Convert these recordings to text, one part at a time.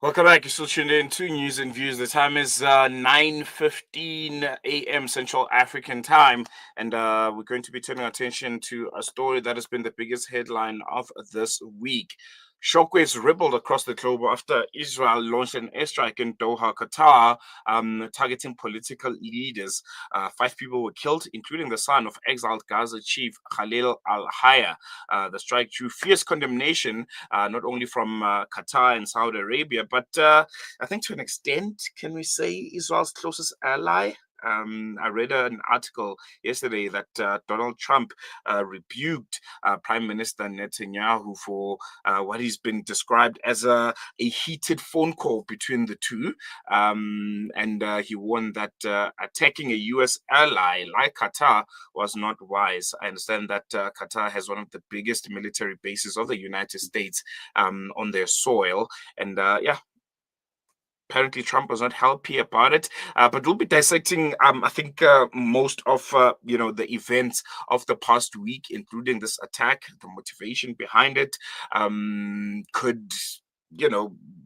Welcome back. You're still tuned in to News and Views. The time is 9:15 a.m. Central African time, and we're going to be turning our attention to a story that has been the biggest headline of this week. Shockwaves rippled across the globe after Israel launched an airstrike in Doha, Qatar, targeting political leaders. Five people were killed, including the son of exiled Gaza chief Khalil al-Hayya. The strike drew fierce condemnation not only from Qatar and Saudi Arabia, but I think to an extent, can we say Israel's closest ally? I read an article yesterday that Donald Trump rebuked Prime Minister Netanyahu for what he's been described as a heated phone call between the two. And he warned that attacking a U.S. ally like Qatar was not wise. I understand that Qatar has one of the biggest military bases of the United States on their soil. And apparently Trump was not happy about it, but we'll be dissecting, I think, most of, the events of the past week, including this attack, the motivation behind it. Could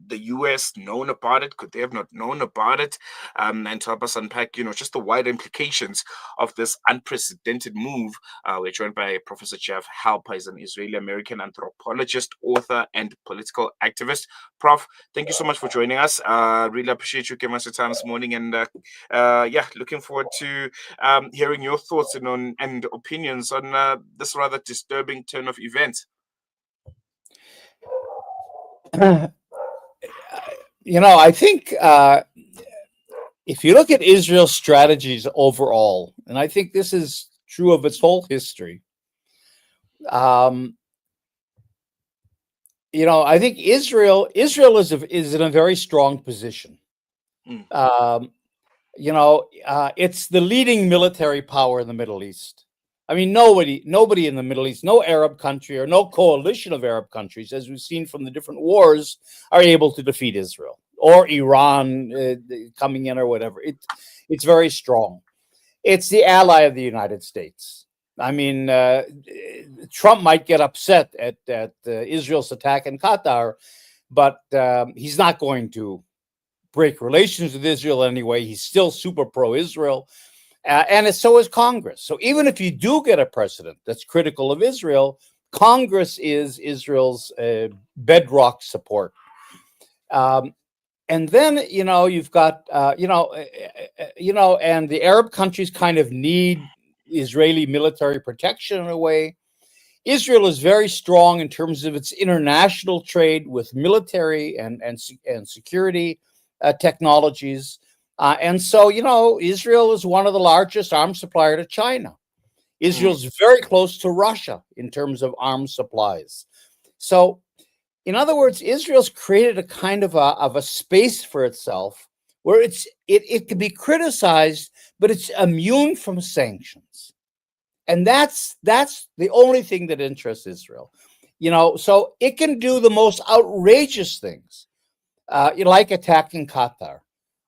the US known about it? Could they have not known about it? And to help us unpack, just the wider implications of this unprecedented move, we're joined by Professor Jeff Halper. He's an Israeli-American anthropologist, author, and political activist. Prof, thank you so much for joining us. Really appreciate you giving us your time this morning, and looking forward to hearing your thoughts and opinions on this rather disturbing turn of events. I think if you look at Israel's strategies overall, and I think this is true of its whole history, I think Israel is in a very strong position. It's the leading military power in the Middle East. I mean, nobody in the Middle East, no Arab country or no coalition of Arab countries, as we've seen from the different wars, are able to defeat Israel or Iran coming in or whatever. It's very strong. It's the ally of the United States. I mean, Trump might get upset at Israel's attack in Qatar, but he's not going to break relations with Israel anyway. He's still super pro-Israel. And so is Congress. So even if you do get a president that's critical of Israel, Congress is Israel's bedrock support. And then, you've got, and the Arab countries kind of need Israeli military protection in a way. Israel is very strong in terms of its international trade with military and security technologies. And so, Israel is one of the largest arms supplier to China. Israel's very close to Russia in terms of arms supplies. So, in other words, Israel's created a kind of a space for itself where it can be criticized, but it's immune from sanctions. And that's the only thing that interests Israel. So it can do the most outrageous things, like attacking Qatar,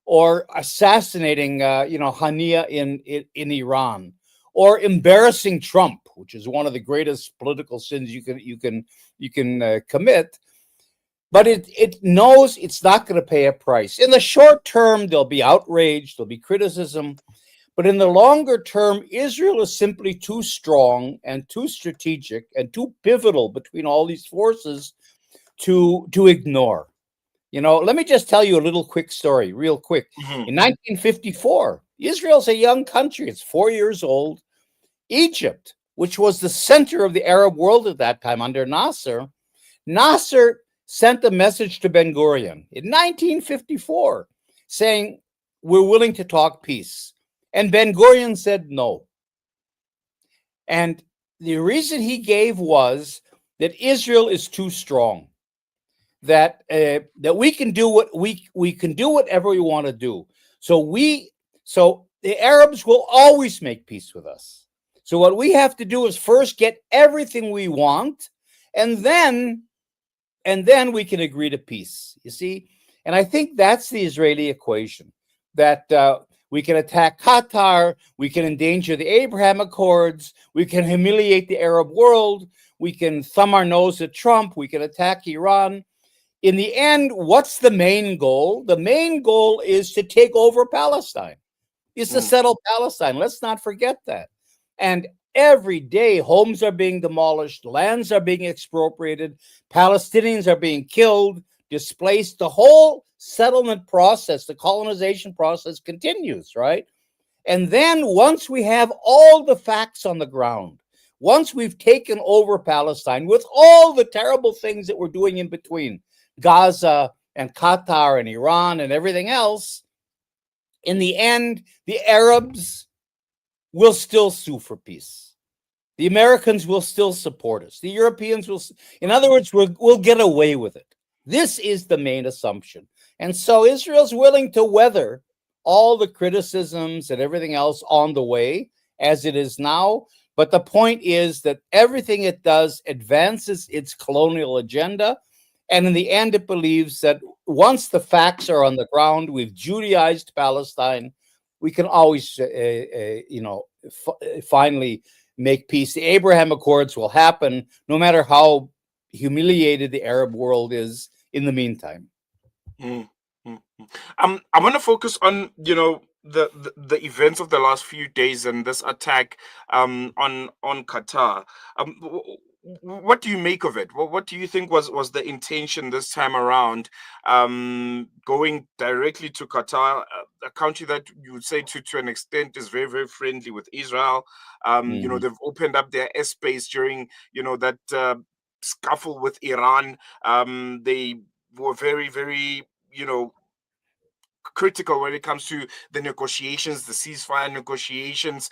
or assassinating, Hania in Iran, or embarrassing Trump, which is one of the greatest political sins you can commit. But it knows it's not going to pay a price. In the short term, there'll be outrage, there'll be criticism, but in the longer term, Israel is simply too strong and too strategic and too pivotal between all these forces to ignore. Let me just tell you a little quick story, real quick. In 1954, Israel's a young country. It's 4 years old. Egypt, which was the center of the Arab world at that time under Nasser sent a message to Ben Gurion in 1954 saying, we're willing to talk peace. And Ben Gurion said no. And the reason he gave was that Israel is too strong. That we can do what we can do whatever we want to do. So the Arabs will always make peace with us. So what we have to do is first get everything we want, and then we can agree to peace. You see, and I think that's the Israeli equation. That we can attack Qatar, we can endanger the Abraham Accords, we can humiliate the Arab world, we can thumb our nose at Trump, we can attack Iran. in the end, what's the main goal? The main goal is to take over Palestine, is to settle Palestine. Let's not forget that. And every day, homes are being demolished, lands are being expropriated, Palestinians are being killed, displaced. The whole settlement process, the colonization process continues, right? And then once we have all the facts on the ground, once we've taken over Palestine with all the terrible things that we're doing in between, Gaza and Qatar and Iran and everything else, in the end, the Arabs will still sue for peace. The Americans will still support us. The Europeans will, in other words, we'll get away with it. This is the main assumption. And so Israel's willing to weather all the criticisms and everything else on the way as it is now. But the point is that everything it does advances its colonial agenda. And in the end, it believes that once the facts are on the ground, we've Judaized Palestine, we can always, finally make peace. The Abraham Accords will happen no matter how humiliated the Arab world is in the meantime. I want to focus on, the events of the last few days and this attack on Qatar. What do you make of it? What do you think was the intention this time around, going directly to Qatar, a country that you would say to an extent is very, very friendly with Israel? They've opened up their airspace during, that scuffle with Iran. They were very, very, critical when it comes to the negotiations, the ceasefire negotiations.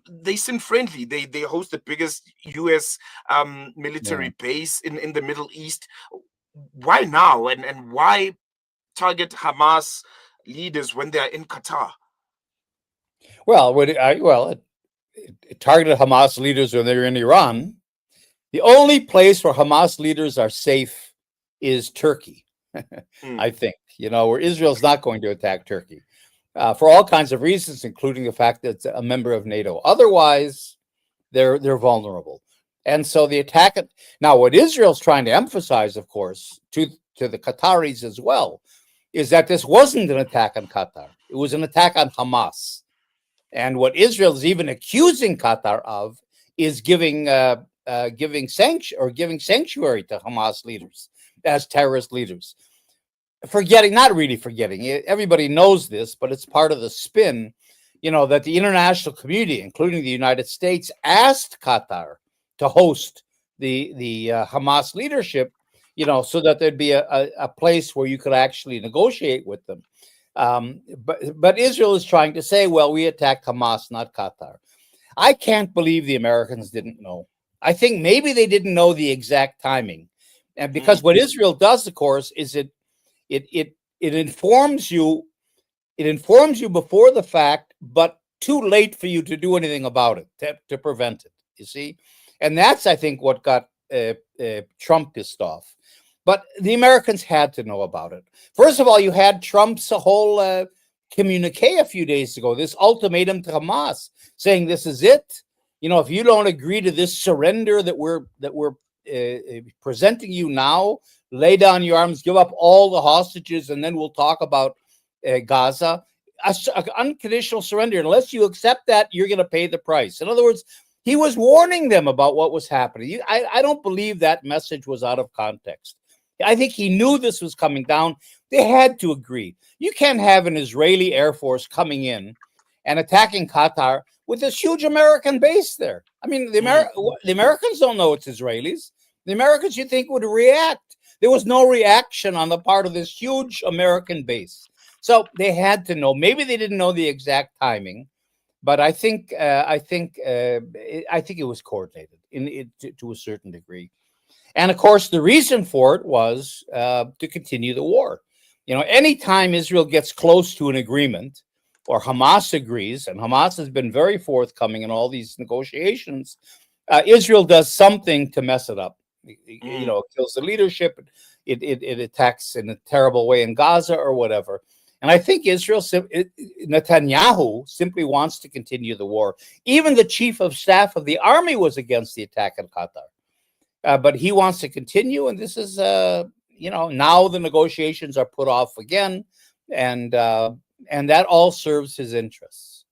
They seem friendly. They host the biggest U.S. Military base in the Middle East. Why now? And why target Hamas leaders when they are in Qatar? Well, it targeted Hamas leaders when they're in Iran. The only place where Hamas leaders are safe is Turkey. I think, where Israel's not going to attack Turkey for all kinds of reasons, including the fact that it's a member of NATO. Otherwise, they're vulnerable. And so the attack. Now, what Israel's trying to emphasize, of course, to the Qataris as well, is that this wasn't an attack on Qatar. It was an attack on Hamas. And what Israel's even accusing Qatar of is giving sanctuary to Hamas leaders as terrorist leaders. Not really forgetting, everybody knows this, but it's part of the spin, that the international community, including the United States, asked Qatar to host the Hamas leadership, so that there'd be a place where you could actually negotiate with them. But Israel is trying to say, well, we attacked Hamas, not Qatar. I can't believe the Americans didn't know. I think maybe they didn't know the exact timing. And because what Israel does, of course, is it informs you before the fact, but too late for you to do anything about it, to prevent it, you see? And that's, I think, what got Trump pissed off. But the Americans had to know about it. First of all, you had Trump's whole communique a few days ago, this ultimatum to Hamas, saying this is it. If you don't agree to this surrender that we're presenting you now, lay down your arms, give up all the hostages, and then we'll talk about Gaza. Unconditional surrender. Unless you accept that, you're going to pay the price. In other words, he was warning them about what was happening. I don't believe that message was out of context. I think he knew this was coming down. They had to agree. You can't have an Israeli Air Force coming in and attacking Qatar with this huge American base there. I mean, the Americans don't know it's Israelis. The Americans, you think, would react. There was no reaction on the part of this huge American base. So they had to know. Maybe they didn't know the exact timing, but I think it was coordinated to a certain degree. And of course, the reason for it was to continue the war. Anytime Israel gets close to an agreement, or Hamas agrees, and Hamas has been very forthcoming in all these negotiations, Israel does something to mess it up. It kills the leadership. It attacks in a terrible way in Gaza or whatever. And I think Netanyahu simply wants to continue the war. Even the chief of staff of the army was against the attack on Qatar. But he wants to continue, and this is, now the negotiations are put off again, and that all serves his interests.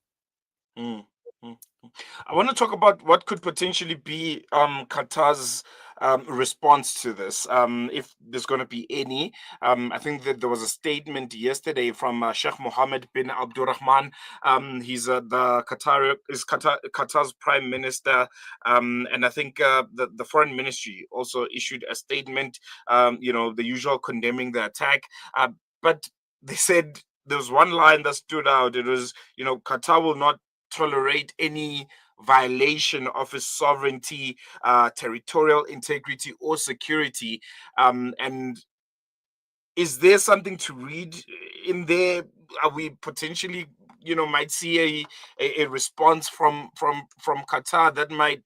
Mm, mm, mm. I want to talk about what could potentially be Qatar's response to this, if there's going to be any. I think that there was a statement yesterday from Sheikh Mohammed bin Abdurrahman. He's Qatar's prime minister, and I think the foreign ministry also issued a statement. The usual condemning the attack, but they said there was one line that stood out. It was, Qatar will not tolerate any violation of its sovereignty, territorial integrity, or security. And is there something to read in there? Are we potentially, might see a response from Qatar that might,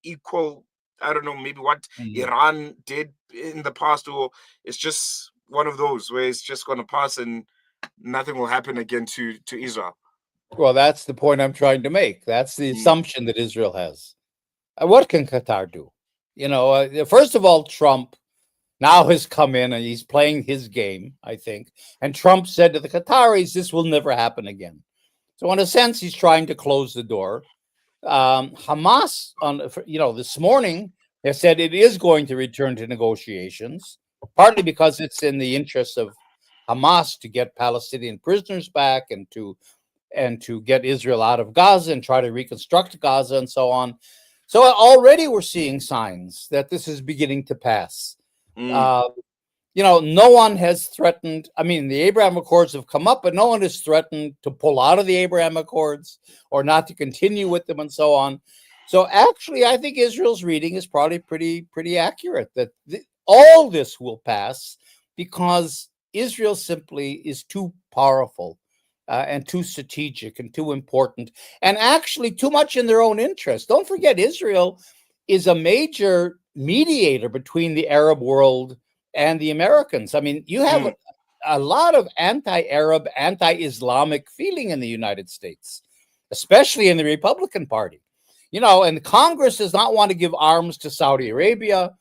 equal, I don't know, maybe what Iran did in the past, or it's just one of those where it's just going to pass and nothing will happen again to Israel? Well, that's the point I'm trying to make. That's the assumption that Israel has. What can Qatar do? First of all, Trump now has come in and he's playing his game, I think. And Trump said to the Qataris, this will never happen again. So in a sense, he's trying to close the door. Hamas, this morning, they said it is going to return to negotiations, partly because it's in the interest of Hamas to get Palestinian prisoners back and to get Israel out of Gaza and try to reconstruct Gaza and so on. So already we're seeing signs that this is beginning to pass. No one has threatened. I mean, the Abraham Accords have come up, but no one has threatened to pull out of the Abraham Accords or not to continue with them and so on. So actually, I think Israel's reading is probably pretty accurate, that all this will pass because Israel simply is too powerful and too strategic and too important, and actually too much in their own interest. Don't forget, Israel is a major mediator between the Arab world and the Americans. I mean, you have a lot of anti-Arab, anti-Islamic feeling in the United States, especially in the Republican Party. And Congress does not want to give arms to Saudi Arabia.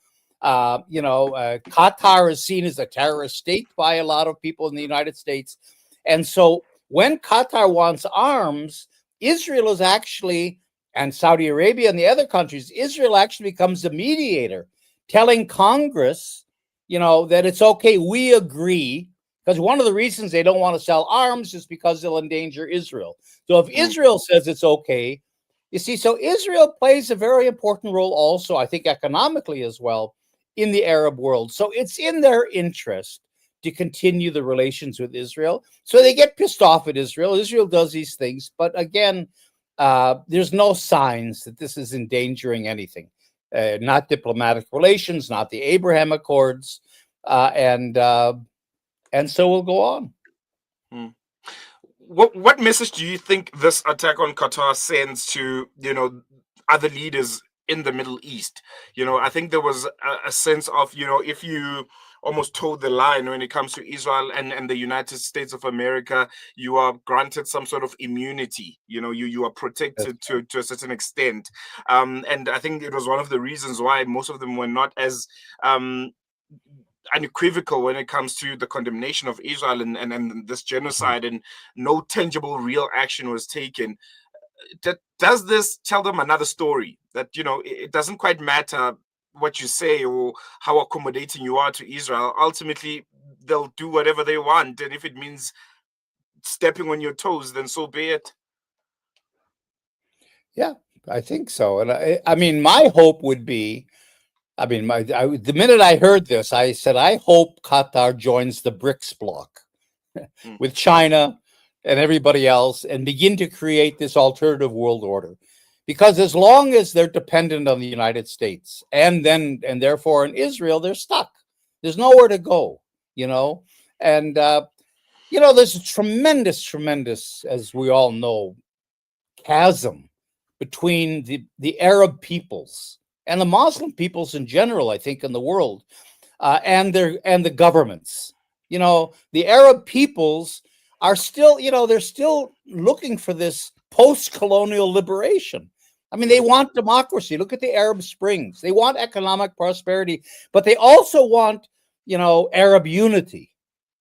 Qatar is seen as a terrorist state by a lot of people in the United States. And so when Qatar wants arms, Israel is actually, and Saudi Arabia and the other countries, Israel actually becomes a mediator, telling Congress, that it's okay, we agree, because one of the reasons they don't want to sell arms is because they'll endanger Israel. So if Israel says it's okay, you see, so Israel plays a very important role also, I think economically as well, in the Arab world. So it's in their interest to continue the relations with Israel. So they get pissed off at Israel. Israel does these things. But again, there's no signs that this is endangering anything. Not diplomatic relations, not the Abraham Accords. And so we'll go on. What message do you think this attack on Qatar sends to, other leaders in the Middle East? I think there was a sense of, if you almost toe the line when it comes to Israel and the United States of America, you are granted some sort of immunity. You are protected to a certain extent. And I think it was one of the reasons why most of them were not as unequivocal when it comes to the condemnation of Israel and this genocide, and no tangible real action was taken. Does this tell them another story, that it doesn't quite matter what you say or how accommodating you are to Israel? Ultimately they'll do whatever they want, and if it means stepping on your toes, then so be it. Yeah, I think so. And I mean, my hope would be, the minute I heard this, I said, I hope Qatar joins the BRICS bloc with China and everybody else and begin to create this alternative world order. Because as long as they're dependent on the United States and therefore in Israel, they're stuck. There's nowhere to go, And, there's a tremendous, as we all know, chasm between the Arab peoples and the Muslim peoples in general, I think, in the world, and the governments. The Arab peoples are still, they're still looking for this post-colonial liberation. I mean, they want democracy. Look at the Arab Springs. They want economic prosperity, but they also want Arab unity.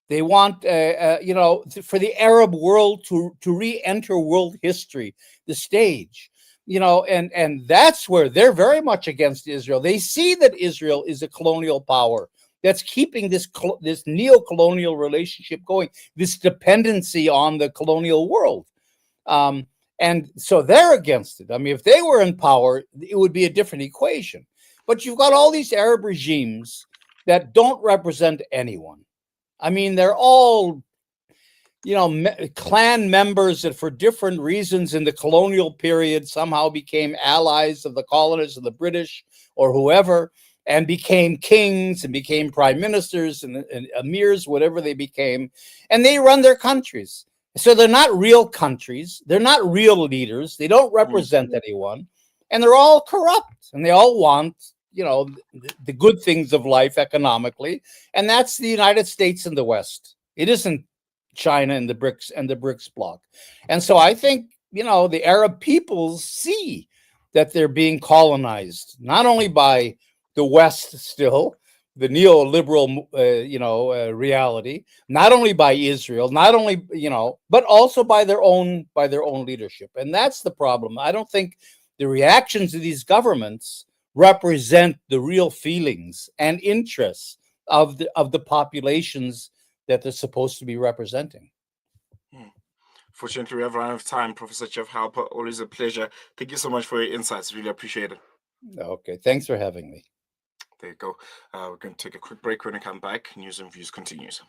They want, for the Arab world to re-enter world history, the stage, and that's where they're very much against Israel. They see that Israel is a colonial power that's keeping this neo-colonial relationship going, this dependency on the colonial world. And so they're against it. I mean, if they were in power, it would be a different equation. But you've got all these Arab regimes that don't represent anyone. I mean, they're all, clan members that for different reasons in the colonial period somehow became allies of the colonists of the British or whoever, and became kings and became prime ministers and emirs, whatever they became, and they run their countries. So they're not real countries. They're not real leaders. They don't represent anyone, and they're all corrupt, and they all want, the good things of life economically, and that's the United States and the West. It isn't China and the BRICS bloc. And so I think, the Arab peoples see that they're being colonized, not only by the West still, the neoliberal, reality, not only by Israel, not only, but also by their own leadership. And that's the problem. I don't think the reactions of these governments represent the real feelings and interests of the populations that they're supposed to be representing. Fortunately, we have run out of time. Professor Jeff Halper, always a pleasure. Thank you so much for your insights. Really appreciate it. Okay, thanks for having me. There you go. We're going to take a quick break. When we come back, News and Views continues.